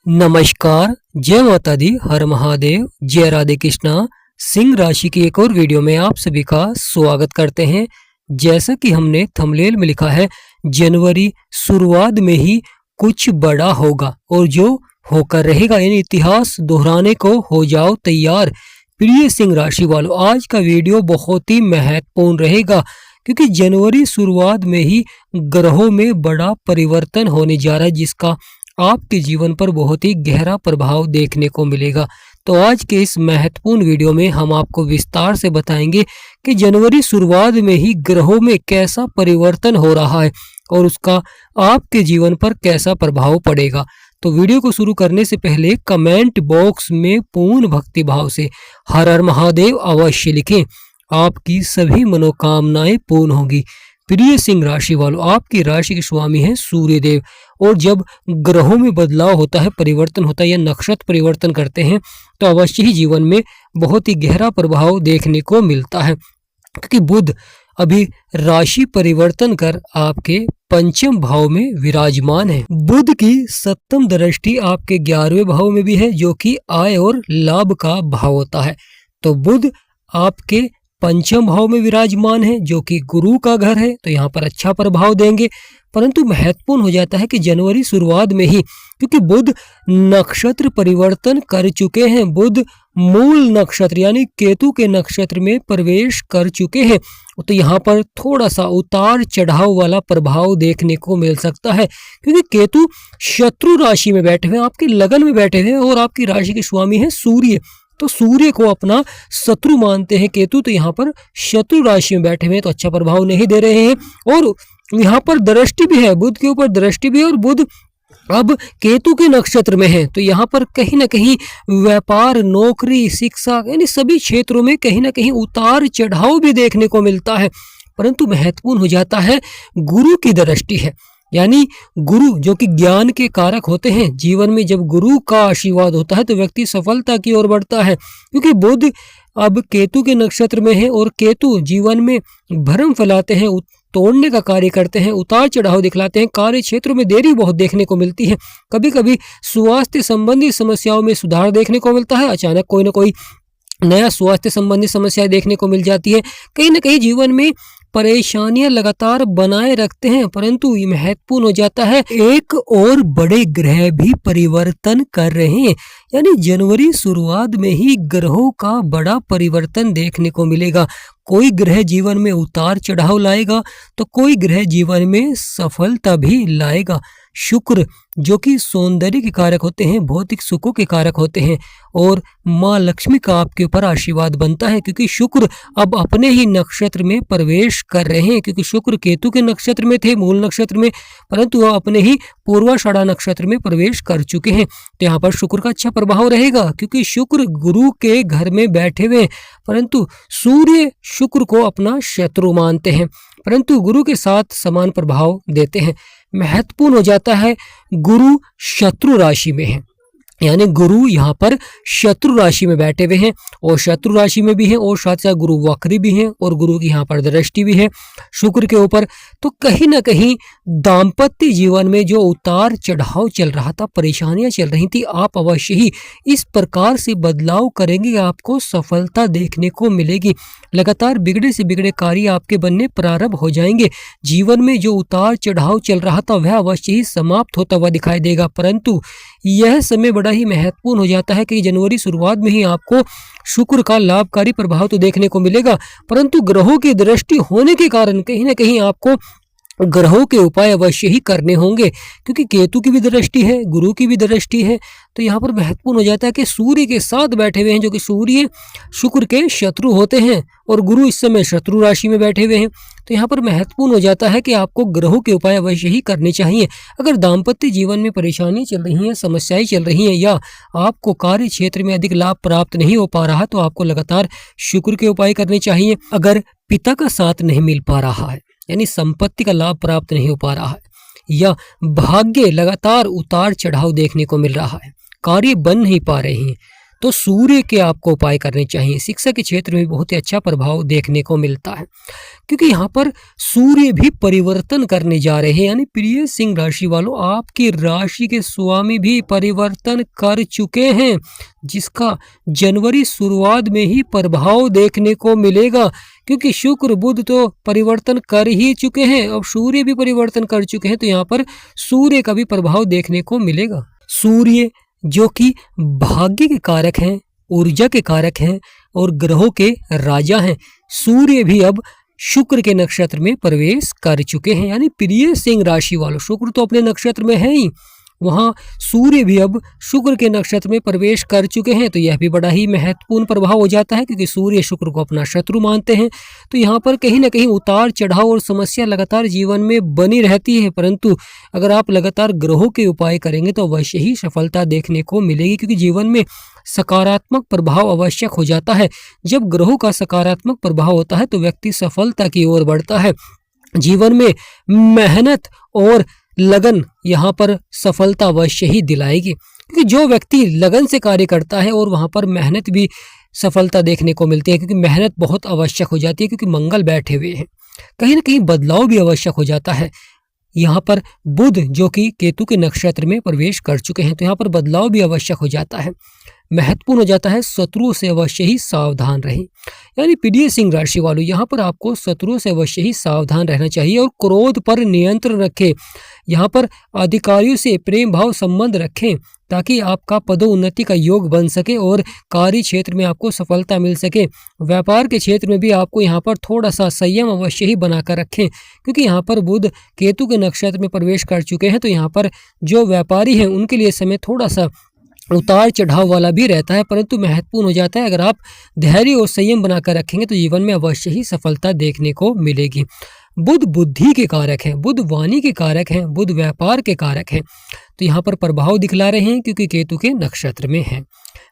नमस्कार, जय माता दी, हर महादेव, जय राधे कृष्णा। सिंह राशि की एक और वीडियो में आप सभी का स्वागत करते हैं। जैसा कि हमने थंबनेल में लिखा है, जनवरी शुरुआत में ही कुछ बड़ा होगा और जो होकर रहेगा, यानी इतिहास दोहराने को हो जाओ तैयार। प्रिय सिंह राशि वालों, आज का वीडियो बहुत ही महत्वपूर्ण रहेगा क्योंकि जनवरी शुरुआत में ही ग्रहों में बड़ा परिवर्तन होने जा रहा है, जिसका आपके जीवन पर बहुत ही गहरा प्रभाव देखने को मिलेगा। तो आज के इस महत्वपूर्ण वीडियो में हम आपको विस्तार से बताएंगे कि जनवरी शुरुआत में ही ग्रहों में कैसा परिवर्तन हो रहा है और उसका आपके जीवन पर कैसा प्रभाव पड़ेगा। तो वीडियो को शुरू करने से पहले कमेंट बॉक्स में पूर्ण भक्ति भाव से हर हर महादेव अवश्य लिखें, आपकी सभी मनोकामनाएं पूर्ण होगी। प्रिय सिंह राशि वालों, आपकी राशि के स्वामी हैं सूर्य देव, और जब ग्रहों में बदलाव होता है, परिवर्तन होता है या नक्षत्र परिवर्तन करते हैं तो अवश्य ही जीवन में बहुत ही गहरा प्रभाव देखने को मिलता है। क्योंकि बुध अभी राशि परिवर्तन कर आपके पंचम भाव में विराजमान है। बुध की सप्तम दृष्टि आपके 11वें भाव में भी है, जो कि आय और लाभ का भाव होता है। तो बुध आपके पंचम भाव में विराजमान है, जो कि गुरु का घर है, तो यहाँ पर अच्छा प्रभाव देंगे। परंतु महत्वपूर्ण हो जाता है कि जनवरी शुरुआत में ही, क्योंकि बुध नक्षत्र परिवर्तन कर चुके हैं, बुध मूल नक्षत्र यानी केतु के नक्षत्र में प्रवेश कर चुके हैं, तो यहाँ पर थोड़ा सा उतार चढ़ाव वाला प्रभाव देखने को मिल सकता है। क्योंकि केतु शत्रु राशि में बैठे हुए हैं, आपकी लगन में बैठे हुए हैं, और आपकी राशि के स्वामी है सूर्य, तो सूर्य को अपना शत्रु मानते हैं केतु, तो यहाँ पर शत्रु राशि में बैठे हुए हैं, तो अच्छा प्रभाव नहीं दे रहे हैं। और यहाँ पर दृष्टि भी है, बुध के ऊपर दृष्टि भी है, और बुध अब केतु के नक्षत्र में है, तो यहाँ पर कहीं ना कहीं व्यापार, नौकरी, शिक्षा यानी सभी क्षेत्रों में कहीं ना कहीं उतार चढ़ाव भी देखने को मिलता है। परंतु महत्वपूर्ण हो जाता है गुरु की दृष्टि है, यानी गुरु जो कि ज्ञान के कारक होते हैं। जीवन में जब गुरु का आशीर्वाद होता है तो व्यक्ति सफलता की ओर बढ़ता है। क्योंकि बुध अब केतु के नक्षत्र में है, और केतु जीवन में भ्रम फैलाते हैं, तोड़ने का कार्य करते हैं, उतार चढ़ाव दिखलाते हैं, कार्य क्षेत्रों में देरी बहुत देखने को मिलती है। कभी कभी स्वास्थ्य संबंधी समस्याओं में सुधार देखने को मिलता है, अचानक कोई ना कोई नया स्वास्थ्य संबंधी समस्याएं देखने को मिल जाती है। कहीं ना कहीं जीवन में परेशानियां लगातार बनाए रखते हैं। परंतु ये महत्वपूर्ण हो जाता है, एक और बड़े ग्रह भी परिवर्तन कर रहे हैं, यानी जनवरी शुरुआत में ही ग्रहों का बड़ा परिवर्तन देखने को मिलेगा। कोई ग्रह जीवन में उतार चढ़ाव लाएगा तो कोई ग्रह जीवन में सफलता भी लाएगा। शुक्र जो कि सौंदर्य के कारक होते हैं, भौतिक सुखों के कारक होते हैं, और माँ लक्ष्मी का आपके ऊपर आशीर्वाद बनता है, क्योंकि शुक्र अब अपने ही नक्षत्र में प्रवेश कर रहे हैं। क्योंकि शुक्र केतु के नक्षत्र में थे, मूल नक्षत्र में, परंतु वह अपने ही पूर्वाषाढ़ा नक्षत्र में प्रवेश कर चुके हैं, तो यहाँ पर शुक्र का अच्छा प्रभाव रहेगा। क्योंकि शुक्र गुरु के घर में बैठे हुए, परंतु सूर्य शुक्र को अपना शत्रु मानते हैं, परंतु गुरु के साथ समान प्रभाव देते हैं। महत्वपूर्ण हो जाता है गुरु शत्रु राशि में है, यानी गुरु यहाँ पर शत्रु राशि में बैठे हुए हैं, और शत्रु राशि में भी हैं, और साथ साथ गुरु वक्री भी हैं, और गुरु की यहाँ पर दृष्टि भी है शुक्र के ऊपर। तो कहीं ना कहीं दाम्पत्य जीवन में जो उतार चढ़ाव चल रहा था, परेशानियां चल रही थी, आप अवश्य ही इस प्रकार से बदलाव करेंगे, आपको सफलता देखने को मिलेगी। लगातार बिगड़े से बिगड़े कार्य आपके बनने प्रारंभ हो जाएंगे। जीवन में जो उतार चढ़ाव चल रहा था वह अवश्य ही समाप्त होता हुआ दिखाई देगा। परंतु यह समय बड़ा ही महत्वपूर्ण हो जाता है कि जनवरी शुरुआत में ही आपको शुक्र का लाभकारी प्रभाव तो देखने को मिलेगा, परंतु ग्रहों की दृष्टि होने के कारण कहीं ना कहीं आपको ग्रहों के उपाय अवश्य ही करने होंगे। क्योंकि केतु की भी दृष्टि है, गुरु की भी दृष्टि है, तो यहाँ पर महत्वपूर्ण हो जाता है कि सूर्य के साथ बैठे हुए हैं, जो कि सूर्य शुक्र के शत्रु होते हैं, और गुरु इस समय शत्रु राशि में बैठे हुए हैं। तो यहाँ पर महत्वपूर्ण हो जाता है कि आपको ग्रहों के उपाय अवश्य ही करने चाहिए। अगर दाम्पत्य जीवन में परेशानी चल रही हैं, समस्याएं चल रही हैं, या आपको कार्य क्षेत्र में अधिक लाभ प्राप्त नहीं हो पा रहा, तो आपको लगातार शुक्र के उपाय करने चाहिए। अगर पिता का साथ नहीं मिल पा रहा है, यानी संपत्ति का लाभ प्राप्त नहीं हो पा रहा है, या भाग्य लगातार उतार चढ़ाव देखने को मिल रहा है, कार्य बन नहीं पा रहे हैं, तो सूर्य के आपको उपाय करने चाहिए। शिक्षा के क्षेत्र में बहुत ही अच्छा प्रभाव देखने को मिलता है, क्योंकि यहाँ पर सूर्य भी परिवर्तन करने जा रहे हैं। यानी प्रिय सिंह राशि वालों, आपकी राशि के स्वामी भी परिवर्तन कर चुके हैं, जिसका जनवरी शुरुआत में ही प्रभाव देखने को मिलेगा। क्योंकि शुक्र बुध तो परिवर्तन कर ही चुके हैं, अब सूर्य भी परिवर्तन कर चुके हैं, तो यहाँ पर सूर्य का भी प्रभाव देखने को मिलेगा। सूर्य जो कि भाग्य के कारक हैं, ऊर्जा के कारक हैं और ग्रहों के राजा हैं, सूर्य भी अब शुक्र के नक्षत्र में प्रवेश कर चुके हैं। यानी प्रिय सिंह राशि वालों, शुक्र तो अपने नक्षत्र में है ही, वहाँ सूर्य भी अब शुक्र के नक्षत्र में प्रवेश कर चुके हैं, तो यह भी बड़ा ही महत्वपूर्ण प्रभाव हो जाता है, क्योंकि सूर्य शुक्र को अपना शत्रु मानते हैं। तो यहाँ पर कहीं ना कहीं उतार चढ़ाव और समस्या लगातार जीवन में बनी रहती है, परंतु अगर आप लगातार ग्रहों के उपाय करेंगे तो अवश्य ही सफलता देखने को मिलेगी, क्योंकि जीवन में सकारात्मक प्रभाव आवश्यक हो जाता है। जब ग्रहों का सकारात्मक प्रभाव होता है तो व्यक्ति सफलता की ओर बढ़ता है। जीवन में मेहनत और लगन यहाँ पर सफलता अवश्य ही दिलाएगी, क्योंकि जो व्यक्ति लगन से कार्य करता है और वहाँ पर मेहनत भी सफलता देखने को मिलती है, क्योंकि मेहनत बहुत आवश्यक हो जाती है, क्योंकि मंगल बैठे हुए हैं। कहीं ना कहीं बदलाव भी आवश्यक हो जाता है। यहाँ पर बुध जो कि केतु के नक्षत्र में प्रवेश कर चुके हैं, तो यहाँ पर बदलाव भी आवश्यक हो जाता है, महत्वपूर्ण हो जाता है। शत्रुओं से अवश्य ही सावधान रहें। यानी प्रिय सिंह राशि वालों, यहाँ पर आपको शत्रुओं से अवश्य ही सावधान रहना चाहिए और क्रोध पर नियंत्रण रखें। यहाँ पर अधिकारियों से प्रेम भाव संबंध रखें, ताकि आपका पदोन्नति का योग बन सके और कार्य क्षेत्र में आपको सफलता मिल सके। व्यापार के क्षेत्र में भी आपको यहाँ पर थोड़ा सा संयम अवश्य ही बनाकर रखें, क्योंकि यहाँ पर बुध केतु के नक्षत्र में प्रवेश कर चुके हैं, तो यहाँ पर जो व्यापारी हैं उनके लिए समय थोड़ा सा उतार चढ़ाव वाला भी रहता है, परंतु महत्वपूर्ण हो जाता है। अगर आप धैर्य और संयम बनाकर रखेंगे तो जीवन में अवश्य ही सफलता देखने को मिलेगी। बुध बुद्धि के कारक हैं, बुध वाणी के कारक हैं, बुध व्यापार के कारक हैं, तो यहाँ पर प्रभाव दिखला रहे हैं, क्योंकि केतु के नक्षत्र में है।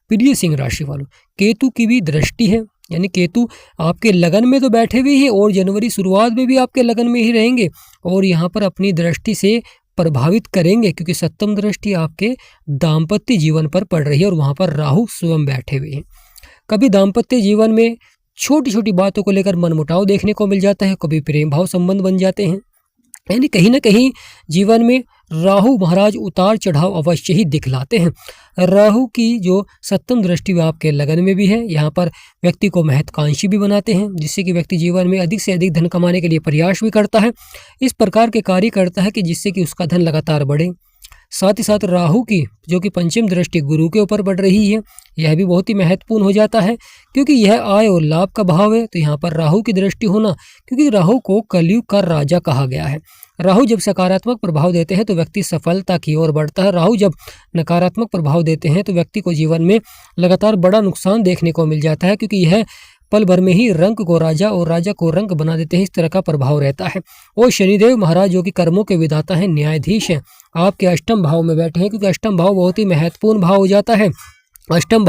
प्रिय सिंह राशि वालों, केतु की भी दृष्टि है, यानी केतु आपके लगन में तो बैठे हुए हैं और जनवरी शुरुआत में भी आपके लगन में ही रहेंगे और यहाँ पर अपनी दृष्टि से प्रभावित करेंगे, क्योंकि सप्तम दृष्टि आपके दाम्पत्य जीवन पर पड़ रही है और वहाँ पर राहु स्वयं बैठे हुए हैं। कभी दाम्पत्य जीवन में छोटी छोटी बातों को लेकर मनमुटाव देखने को मिल जाता है, कभी प्रेम भाव संबंध बन जाते हैं। यानी कहीं ना कहीं जीवन में राहु महाराज उतार चढ़ाव अवश्य ही दिखलाते हैं। राहु की जो सप्तम दृष्टि वह आपके लगन में भी है, यहाँ पर व्यक्ति को महत्वाकांक्षी भी बनाते हैं, जिससे कि व्यक्ति जीवन में अधिक से अधिक धन कमाने के लिए प्रयास भी करता है। इस प्रकार के कार्य करता है कि जिससे कि उसका धन लगातार बढ़े। साथ ही साथ राहु की जो कि पंचम दृष्टि गुरु के ऊपर बढ़ रही है, यह भी बहुत ही महत्वपूर्ण हो जाता है, क्योंकि यह आय और लाभ का भाव है। तो यहाँ पर राहु की दृष्टि होना, क्योंकि राहु को कलयुग का राजा कहा गया है। राहु जब सकारात्मक प्रभाव देते हैं तो व्यक्ति सफलता की ओर बढ़ता है। राहु जब नकारात्मक प्रभाव देते हैं तो व्यक्ति को जीवन में लगातार बड़ा नुकसान देखने को मिल जाता है, क्योंकि यह पल भर में ही रंक को राजा और राजा को रंक बना देते हैं। इस तरह का प्रभाव रहता है। और शनिदेव महाराज जो कि कर्मों के विधाता हैं, न्यायाधीश हैं, आपके अष्टम भाव में बैठे हैं, क्योंकि अष्टम भाव बहुत ही महत्वपूर्ण भाव हो जाता है। अष्टम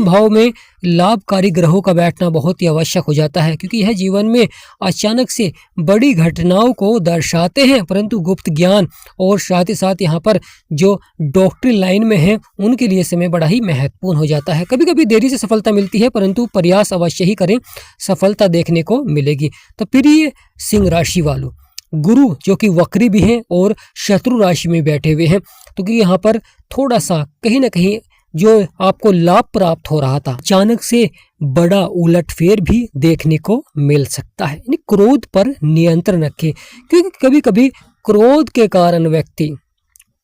भाव में लाभकारी ग्रहों का बैठना बहुत ही आवश्यक हो जाता है, क्योंकि यह जीवन में अचानक से बड़ी घटनाओं को दर्शाते हैं, परंतु गुप्त ज्ञान और साथ ही साथ यहाँ पर जो डॉक्टरी लाइन में है उनके लिए समय बड़ा ही महत्वपूर्ण हो जाता है। कभी कभी देरी से सफलता मिलती है, परंतु प्रयास अवश्य ही करें, सफलता देखने को मिलेगी। तो प्रिय सिंह राशि वालों, गुरु जो कि वक्री भी हैं और शत्रु राशि में बैठे हुए हैं, तो कि यहाँ पर थोड़ा सा कहीं ना कहीं जो आपको लाभ प्राप्त हो रहा था, अचानक से बड़ा उलटफेर भी देखने को मिल सकता है। यानी क्रोध पर नियंत्रण रखें, क्योंकि कभी कभी क्रोध के कारण व्यक्ति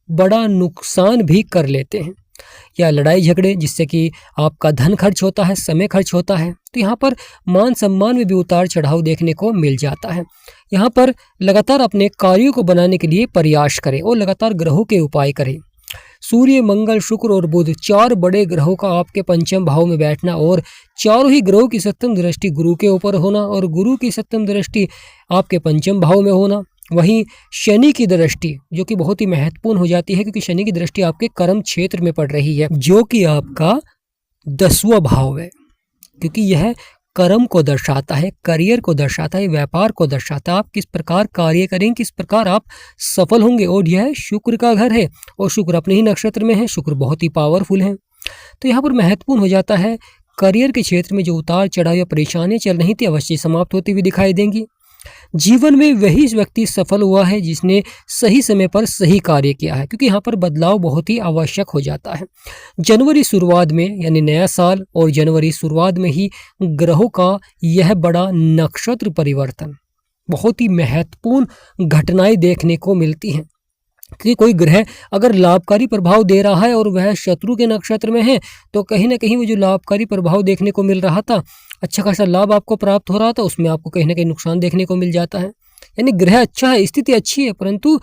बड़ा नुकसान भी कर लेते हैं, या लड़ाई झगड़े जिससे कि आपका धन खर्च होता है, समय खर्च होता है। तो यहाँ पर मान सम्मान में भी उतार चढ़ाव देखने को मिल जाता है। यहाँ पर लगातार अपने कार्यों को बनाने के लिए प्रयास करें और लगातार ग्रहों के उपाय करें। सूर्य, मंगल, शुक्र और बुध, चार बड़े ग्रहों का आपके पंचम भाव में बैठना और चारों ही ग्रहों की सप्तम दृष्टि गुरु के ऊपर होना और गुरु की सप्तम दृष्टि आपके पंचम भाव में होना। वहीं शनि की दृष्टि जो कि बहुत ही महत्वपूर्ण हो जाती है, क्योंकि शनि की दृष्टि आपके कर्म क्षेत्र में पड़ रही है, जो कि आपका 10वां भाव है, क्योंकि यह कर्म को दर्शाता है, करियर को दर्शाता है, व्यापार को दर्शाता है। आप किस प्रकार कार्य करेंगे, किस प्रकार आप सफल होंगे। और यह शुक्र का घर है और शुक्र अपने ही नक्षत्र में है। शुक्र बहुत ही पावरफुल है। तो यहाँ पर महत्वपूर्ण हो जाता है करियर के क्षेत्र में जो उतार चढ़ाव या परेशानियां चल रही थी अवश्य समाप्त होती हुई दिखाई देंगी। जीवन में वही व्यक्ति सफल हुआ है जिसने सही समय पर सही कार्य किया है, क्योंकि यहाँ पर बदलाव बहुत ही आवश्यक हो जाता है। जनवरी शुरुआत में यानी नया साल और जनवरी शुरुआत में ही ग्रहों का यह बड़ा नक्षत्र परिवर्तन बहुत ही महत्वपूर्ण घटनाएं देखने को मिलती हैं कि कोई ग्रह अगर लाभकारी प्रभाव दे रहा है और वह शत्रु के नक्षत्र में है तो कहीं ना कहीं वो जो लाभकारी प्रभाव देखने को मिल रहा था, अच्छा खासा लाभ आपको प्राप्त हो रहा था, उसमें आपको कहीं ना कहीं नुकसान देखने को मिल जाता है। यानी ग्रह अच्छा है, स्थिति अच्छी है, परंतु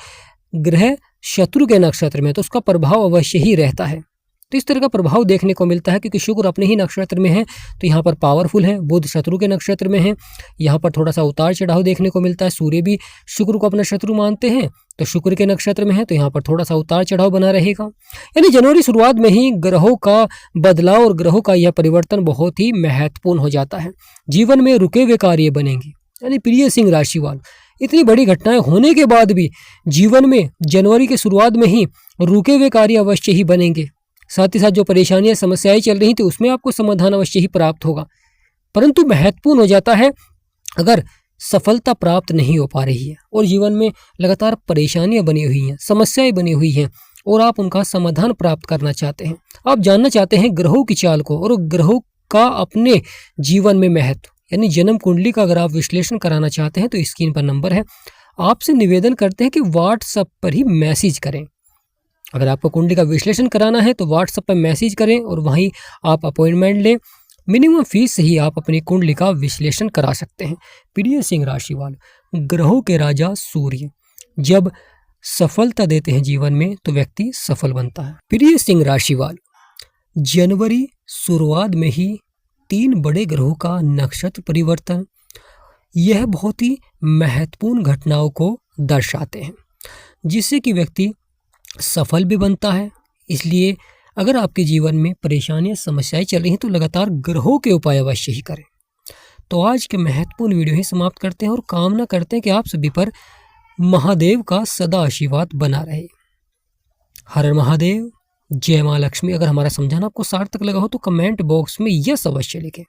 ग्रह शत्रु के नक्षत्र में तो उसका प्रभाव अवश्य ही रहता है। तो इस तरह का प्रभाव देखने को मिलता है क्योंकि शुक्र अपने ही नक्षत्र में है तो यहाँ पर पावरफुल है, बुध शत्रु के नक्षत्र में है, यहाँ पर थोड़ा सा उतार चढ़ाव देखने को मिलता है। सूर्य भी शुक्र को अपना शत्रु मानते हैं तो शुक्र के नक्षत्र में है तो यहाँ पर थोड़ा सा उतार चढ़ाव बना रहेगा। यानी जनवरी शुरुआत में ही ग्रहों का बदलाव और ग्रहों का यह परिवर्तन बहुत ही महत्वपूर्ण हो जाता है। जीवन में रुके हुए कार्य बनेंगे। यानी प्रिय सिंह राशि वालों, इतनी बड़ी घटनाएं होने के बाद भी जीवन में जनवरी के शुरुआत में ही रुके हुए कार्य अवश्य ही बनेंगे। साथ ही साथ जो परेशानियां समस्याएं चल रही थी उसमें आपको समाधान अवश्य ही प्राप्त होगा। परंतु महत्वपूर्ण हो जाता है अगर सफलता प्राप्त नहीं हो पा रही है और जीवन में लगातार परेशानियां बनी हुई हैं, समस्याएं बनी हुई हैं और आप उनका समाधान प्राप्त करना चाहते हैं, आप जानना चाहते हैं ग्रहों की चाल को और ग्रहों का अपने जीवन में महत्व, यानी जन्म कुंडली का अगर आप विश्लेषण कराना चाहते हैं तो स्क्रीन पर नंबर है। आपसे निवेदन करते हैं कि व्हाट्सएप पर ही मैसेज करें। अगर आपको कुंडली का विश्लेषण कराना है तो व्हाट्सएप पर मैसेज करें और वहीं आप अपॉइंटमेंट लें। मिनिमम फीस से ही आप अपनी कुंडली का विश्लेषण करा सकते हैं। प्रिय सिंह राशि वाले, ग्रहों के राजा सूर्य जब सफलता देते हैं जीवन में तो व्यक्ति सफल बनता है। प्रिय सिंह राशि वाले, जनवरी शुरुआत में ही 3 बड़े ग्रहों का नक्षत्र परिवर्तन यह बहुत ही महत्वपूर्ण घटनाओं को दर्शाते हैं जिससे कि व्यक्ति सफल भी बनता है। इसलिए अगर आपके जीवन में परेशानियां समस्याएं चल रही हैं तो लगातार ग्रहों के उपाय अवश्य ही करें। तो आज के महत्वपूर्ण वीडियो ही समाप्त करते हैं और कामना करते हैं कि आप सभी पर महादेव का सदा आशीर्वाद बना रहे। हर हर महादेव, जय मां लक्ष्मी। अगर हमारा समझाना आपको सार्थक लगा हो तो कमेंट बॉक्स में यस अवश्य लिखें।